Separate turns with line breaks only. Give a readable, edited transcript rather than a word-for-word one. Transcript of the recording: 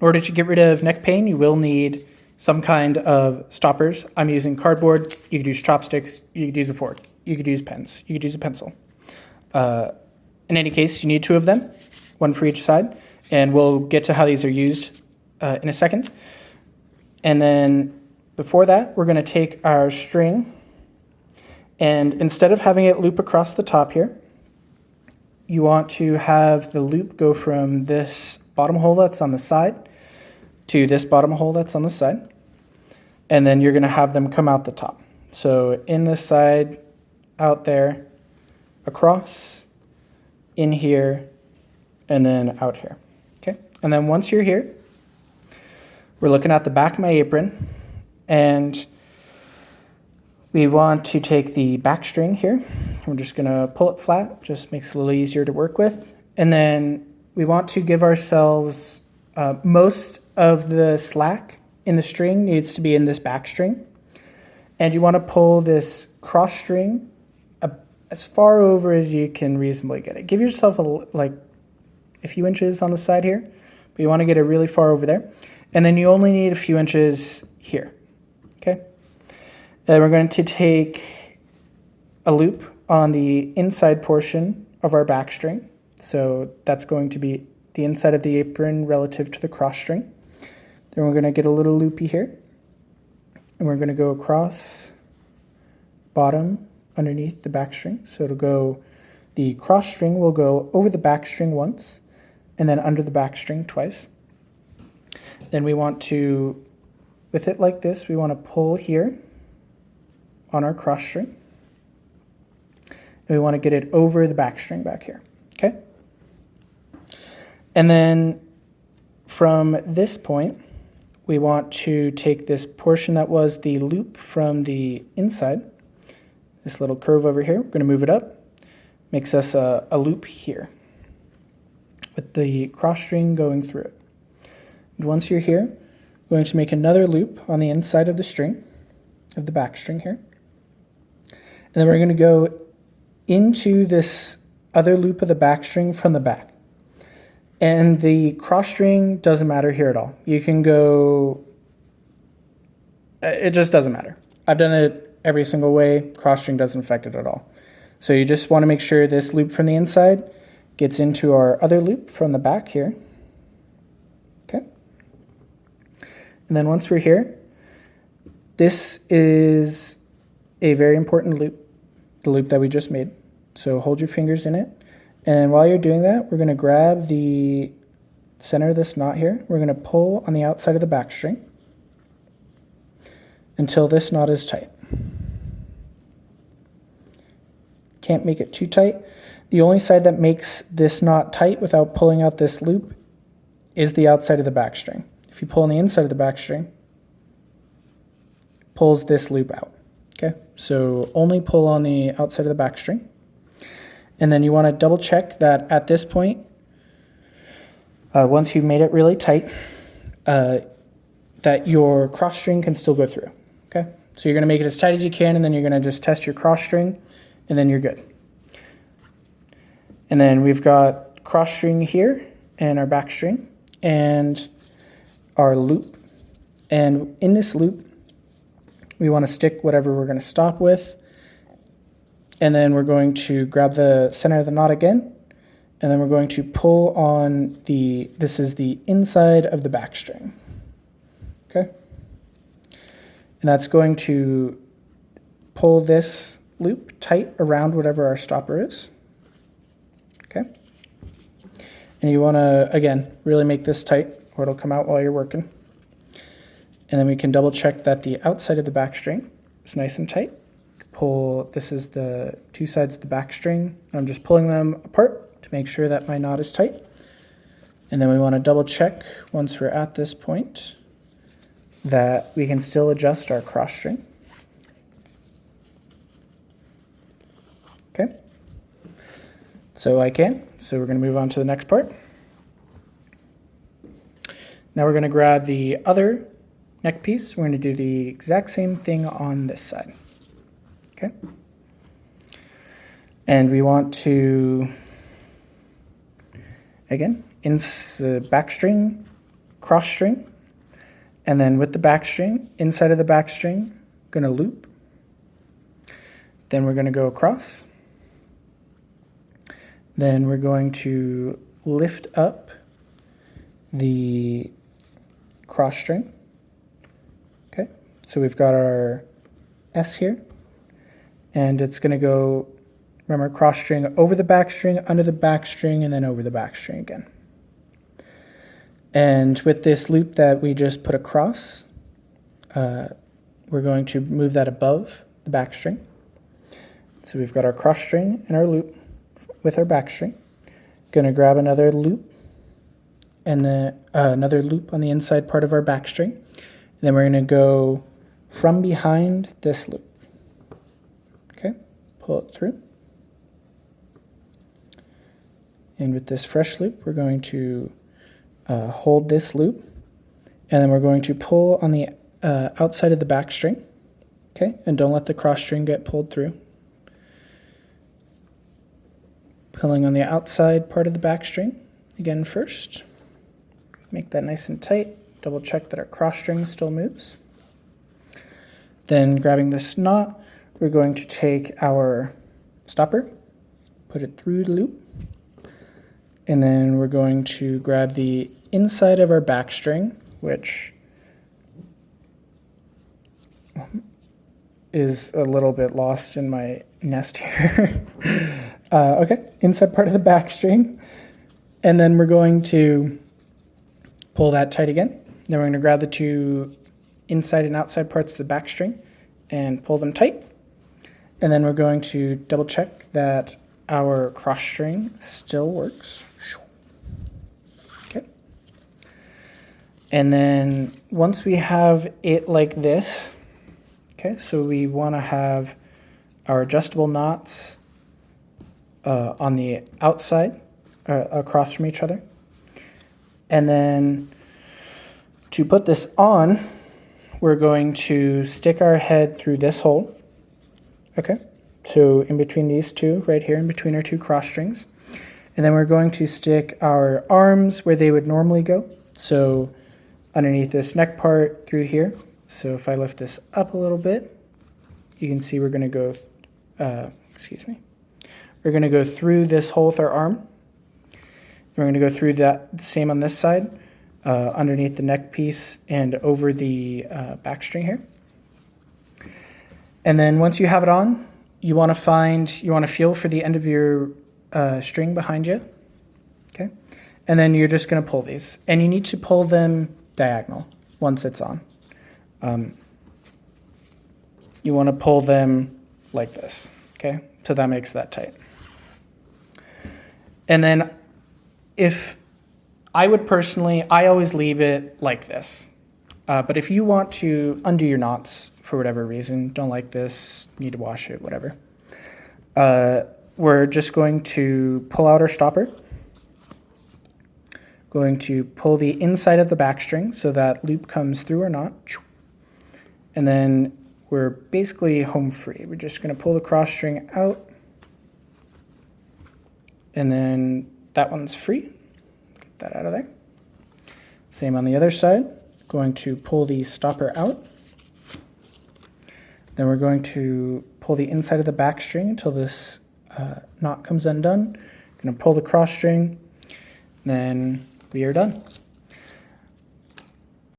In order to get rid of neck pain, you will need some kind of stoppers. I'm using cardboard. You could use chopsticks. You could use a fork. You could use pens. You could use a pencil. In any case, you need 2 of them, 1 for each side, and we'll get to how these are used in a second. And then before that, we're going to take our string, and instead of having it loop across the top here, you want to have the loop go from this bottom hole that's on the side to this bottom hole that's on the side, and then you're going to have them come out the top. So in this side, out there, across, in here, and then out here. Okay, and then once you're here, we're looking at the back of my apron, and we want to take the back string here. We're just gonna pull it flat, just makes it a little easier to work with. And then we want to give ourselves, most of the slack in the string needs to be in this back string. And you wanna pull this cross string as far over as you can reasonably get it. Give yourself like a few inches on the side here, but you want to get it really far over there. And then you only need a few inches here, okay? Then we're going to take a loop on the inside portion of our back string. So that's going to be the inside of the apron relative to the cross string. Then we're going to get a little loopy here, and we're going to go across, bottom, underneath the back string. So it'll go, the cross string will go over the back string once, and then under the back string twice. Then we want to, with it like this, we want to pull here on our cross string. And we want to get it over the back string back here, okay? And then from this point, we want to take this portion that was the loop from the inside, this little curve over here, we're going to move it up, makes us a loop here with the cross string going through it. And once you're here, we're going to make another loop on the inside of the string, of the back string here. And then we're going to go into this other loop of the back string from the back. And the cross string doesn't matter here at all. You can go, it just doesn't matter. I've done it every single way, cross string doesn't affect it at all. So you just want to make sure this loop from the inside gets into our other loop from the back here. Okay. And then once we're here, this is a very important loop, the loop that we just made. So hold your fingers in it. And while you're doing that, we're going to grab the center of this knot here. We're going to pull on the outside of the back string until this knot is tight. Can't make it too tight. The only side that makes this knot tight without pulling out this loop is the outside of the back string. If you pull on the inside of the back string, it pulls this loop out. Okay, so only pull on the outside of the back string. And then you want to double check that at this point, once you've made it really tight, that your cross string can still go through. Okay, so you're going to make it as tight as you can, and then you're going to just test your cross string, and then you're good. And then we've got cross string here and our back string and our loop. And in this loop, we want to stick whatever we're going to stop with. And then we're going to grab the center of the knot again. And then we're going to pull on this is the inside of the back string. Okay? And that's going to pull this loop tight around whatever our stopper is. Okay? And you want to, again, really make this tight or it'll come out while you're working. And then we can double check that the outside of the back string is nice and tight. Pull, this is the two sides of the back string. I'm just pulling them apart to make sure that my knot is tight. And then we want to double check once we're at this point that we can still adjust our cross string. Okay, so I can. So we're going to move on to the next part. Now we're going to grab the other neck piece. We're going to do the exact same thing on this side. Okay, and we want to, again, in the back string, cross string, and then with the back string, inside of the back string, going to loop. Then we're going to go across. Then we're going to lift up the cross string. Okay, so we've got our S here, and it's going to go, remember, cross string over the back string, under the back string, and then over the back string again. And with this loop that we just put across, we're going to move that above the back string. So we've got our cross string and our loop with our back string. Going to grab another loop and then another loop on the inside part of our back string. And then we're going to go from behind this loop. Okay, pull it through. And with this fresh loop, we're going to hold this loop, and then we're going to pull on the outside of the back string. Okay, and don't let the cross string get pulled through. Pulling on the outside part of the back string again first. Make that nice and tight. Double check that our cross string still moves. Then grabbing this knot, we're going to take our stopper, put it through the loop, and then we're going to grab the inside of our back string, which is a little bit lost in my nest here. Okay, inside part of the back string, and then we're going to pull that tight again. Then we're going to grab the two inside and outside parts of the back string and pull them tight. And then we're going to double check that our cross string still works. Okay. And then once we have it like this, okay, so we want to have our adjustable knots on the outside, across from each other. And then to put this on, we're going to stick our head through this hole. Okay, so in between these two, right here, in between our two cross strings. And then we're going to stick our arms where they would normally go. So underneath this neck part through here. So if I lift this up a little bit, you can see we're going to go, we're going to go through this hole with our arm. We're going to go through that, same on this side, underneath the neck piece and over the back string here. And then once you have it on, you want to feel for the end of your string behind you. Okay. And then you're just going to pull these. And you need to pull them diagonal once it's on. You want to pull them like this. Okay. So that makes that tight. And then if I would personally, I always leave it like this. But if you want to undo your knots for whatever reason, don't like this, need to wash it, whatever, we're just going to pull out our stopper. Going to pull the inside of the back string so that loop comes through our knot. And then we're basically home free. We're just going to pull the cross string out. And then that one's free. Get that out of there. Same on the other side. Going to pull the stopper out. Then we're going to pull the inside of the back string until this knot comes undone. Going to pull the cross string. Then we are done.